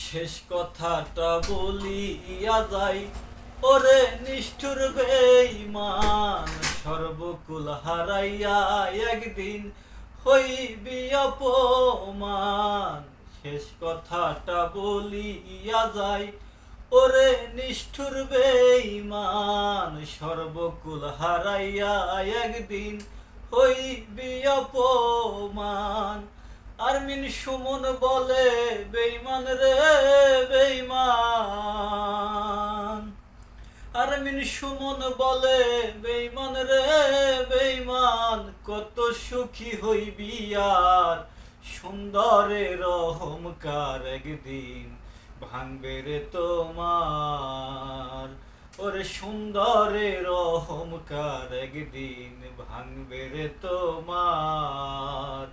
শেষ কথাটা বলিয়া যাই, ওরে নিষ্ঠুর বেঈমান, সর্বকুল হারাইয়া একদিন হইবি অপমান। শেষ কথাটা বলিয়া যাই, ওরে নিষ্ঠুর বেঈমান, সর্বকুল হারাইয়া একদিন হইবি অপমান। আরমিন সুমন বলে বেঈমান রে বেঈমান, আরমিন সুমন বলে বেঈমান রে বেঈমান, কত সুখী হইবি আর সুন্দরের অহংকার একদিন ভাঙবে রে তোমার। ওরে সুন্দরের অহংকার একদিন ভাঙবে রে তোমার।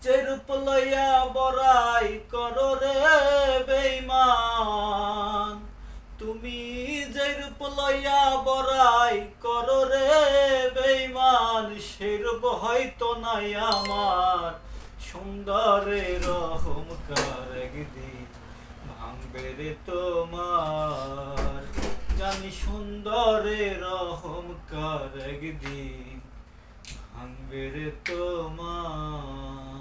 যেরূপ লইয়া বড়াই করো রে বেঈমান, তুমি যেরূপ লইয়া বড়াই করো রে বেঈমান, সেরূপ হয়তো নাই আমার সুন্দরের অহংকার একদিন ভাঙবে রে তোমার। জানি সুন্দরের অহংকার একদিন ভাঙবে রে তোমার।